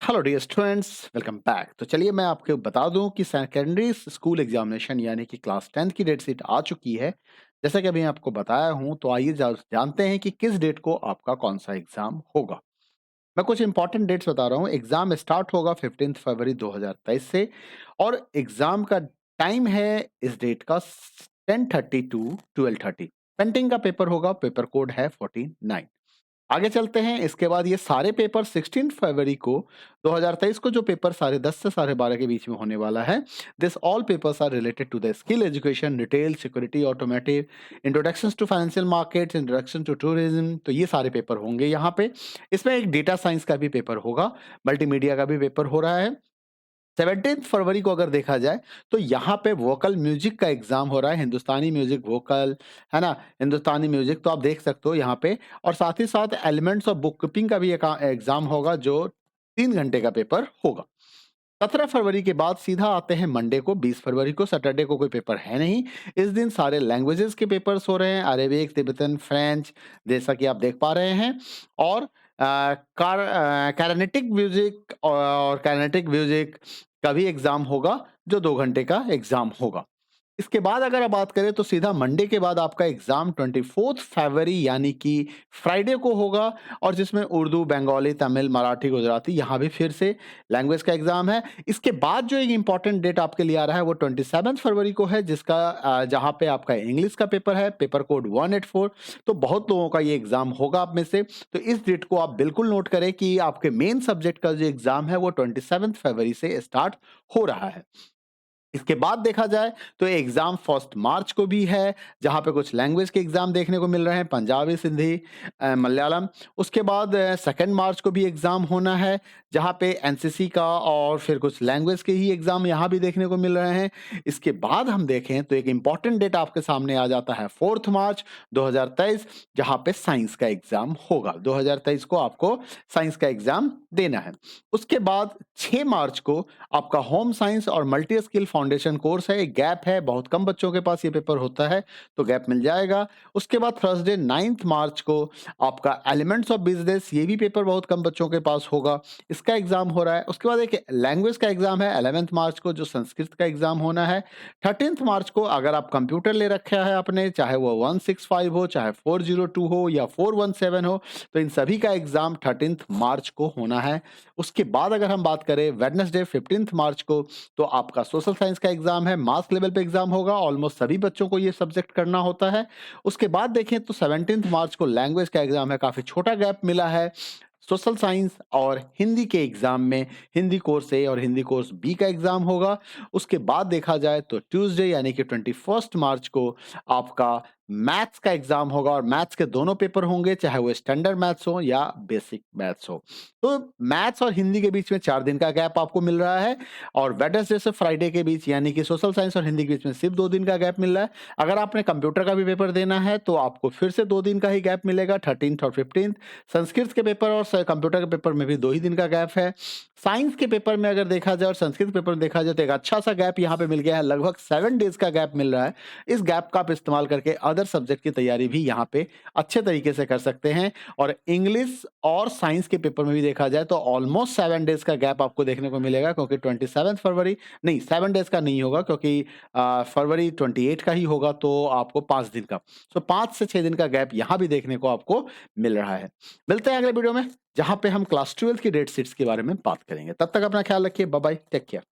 Hello dear students, welcome back. तो चलिए मैं आपको बता दूं कि सेकेंडरी स्कूल एग्जामिनेशन यानी कि क्लास 10 की डेट शीट आ चुकी है। जैसा कि अभी आपको बताया हूं, तो आइए जानते हैं कि किस डेट को आपका कौन सा एग्जाम होगा। मैं कुछ इंपॉर्टेंट डेट्स बता रहा हूं। एग्जाम स्टार्ट होगा 15 फरवरी 2023 से, और एग्जाम का टाइम है इस डेट का 10:30 टू 12:30। पेंटिंग का पेपर होगा, पेपर कोड है 49। आगे चलते हैं। इसके बाद ये सारे पेपर 16 फरवरी को 2023 को जो पेपर 10:30 से 12:30 के बीच में होने वाला है, this all papers are related to the skill education, retail, security, automotive, introductions to financial markets, introduction to tourism. तो ये सारे पेपर होंगे यहाँ पे। इसमें एक डेटा साइंस का भी पेपर होगा, मल्टीमीडिया का भी पेपर हो रहा है। 17 फरवरी को अगर देखा जाए, तो यहाँ पे वोकल म्यूजिक का एग्जाम हो रहा है, हिंदुस्तानी म्यूजिक वोकल, है ना, हिंदुस्तानी म्यूजिक तो आप देख सकते हो यहाँ पे। और साथ ही साथ एलिमेंट्स ऑफ बुक कीपिंग का भी एक एग्जाम होगा, जो 3 घंटे का पेपर होगा। 17 फरवरी के बाद सीधा आते हैं मंडे को, 20 फरवरी को। सैटरडे को कोई पेपर है नहीं। इस दिन सारे लैंग्वेजेस के पेपर्स हो रहे हैं, अरेबिक, तिब्बतन, फ्रेंच, जैसा कि आप देख पा रहे हैं। और कैनेटिक म्यूजिक और कैनेटिक म्यूजिक का भी एग्जाम होगा, जो 2 घंटे का एग्जाम होगा। इसके बाद अगर आप बात करें, तो सीधा मंडे के बाद आपका एग्जाम 24 फरवरी यानी कि फ्राइडे को होगा, और जिसमें उर्दू, बंगाली, तमिल, मराठी, गुजराती, यहाँ भी फिर से लैंग्वेज का एग्जाम है। इसके बाद जो एक इंपॉर्टेंट डेट आपके लिए आ रहा है, वो 27 फरवरी को है, जिसका जहाँ पे आपका इंग्लिश का पेपर है, पेपर कोड 184। तो बहुत लोगों का ये एग्जाम होगा आप में से। तो इस डेट को आप बिल्कुल नोट करें कि आपके मेन सब्जेक्ट का जो एग्जाम है, वो 27 फरवरी से स्टार्ट हो रहा है। इसके बाद देखा जाए, तो एग्जाम 1 मार्च को भी है, जहां पे कुछ लैंग्वेज के एग्जाम देखने को मिल रहे हैं, पंजाबी, सिंधी, मलयालम। उसके बाद 2 मार्च को भी एग्जाम होना है, जहां पे एनसीसी का और फिर कुछ लैंग्वेज के ही एग्जाम यहां भी देखने को मिल रहे हैं। इसके बाद हम देखें, तो एक इंपॉर्टेंट डेट आपके सामने आ जाता है 4 मार्च 2023, जहां पे साइंस का एग्जाम होगा। 2023 को आपको साइंस का एग्जाम देना है। उसके बाद 6 मार्च को आपका होम साइंस और मल्टी स्किल फाउंडेशन कोर्स है। एक गैप है, बहुत कम बच्चों के पास ये पेपर होता है, तो गैप मिल जाएगा। उसके बाद थर्सडे 9 मार्च को आपका एलिमेंट्स ऑफ बिजनेस, ये भी पेपर बहुत कम बच्चों के पास होगा, इसका एग्जाम हो रहा है। उसके बाद एक लैंग्वेज का एग्जाम है 11 मार्च को, जो संस्कृत का एग्जाम होना है। 13 मार्च को अगर आप कंप्यूटर ले रखा है आपने, चाहे वो 165 हो, चाहे 402 हो या 417 हो, तो इन सभी का एग्जाम 13 मार्च को होना है। उसके बाद अगर हम बात करें वेडनेसडे 15 मार्च को, तो आपका सोशल साइंस का एग्जाम है, मास लेवल पे एग्जाम होगा, ऑलमोस्ट सभी बच्चों को ये सब्जेक्ट करना होता है। उसके बाद देखें, तो 17 मार्च को लैंग्वेज का एग्जाम है, काफी छोटा गैप मिला है। सोशल साइंस और हिंदी के एग्जाम में हिंदी कोर्स ए और हिंदी कोर्स बी का एग्जाम होगा। उसके बाद देखा जाए, तो ट्यूसडे यानी कि 21 मार्च को आपका मैथ्स का एग्जाम होगा, और मैथ्स के दोनों पेपर होंगे, चाहे वो स्टैंडर्ड मैथ्स हो या बेसिक मैथ्स हो। तो मैथ्स और हिंदी के बीच में 4 दिन का गैप आपको मिल रहा है, और वेडनेसडे से फ्राइडे के बीच यानी कि सोशल साइंस और हिंदी के बीच में सिर्फ 2 दिन का गैप मिल रहा है। अगर आपने कंप्यूटर का भी पेपर देना है, तो आपको फिर से 2 दिन का ही गैप मिलेगा, 13th और 15th। संस्कृत के पेपर और कंप्यूटर के पेपर में भी 2 ही दिन का गैप है। साइंस के पेपर में अगर देखा जाए और संस्कृत पेपर में देखा जाए, तो एक अच्छा सा गैप यहाँ पे मिल गया है, लगभग 7 डेज का गैप मिल रहा है। इस गैप का आप इस्तेमाल करके अदर सब्जेक्ट की तैयारी भी यहाँ पे अच्छे तरीके से कर सकते हैं। और इंग्लिश और साइंस के पेपर में भी देखा जाए, तो ऑलमोस्ट 7 डेज का गैप आपको देखने को मिलेगा, क्योंकि 27 फरवरी नहीं, 7 डेज का नहीं होगा, क्योंकि फरवरी 28 का ही होगा, तो आपको 5 दिन का, तो 5 से 6 दिन का गैप यहाँ भी देखने को आपको मिल रहा है। मिलते हैं अगले वीडियो में, जहां पे हम क्लास 12 की डेट शीट्स के बारे में बात करेंगे। तब तक अपना ख्याल रखिए। Bye bye, take care.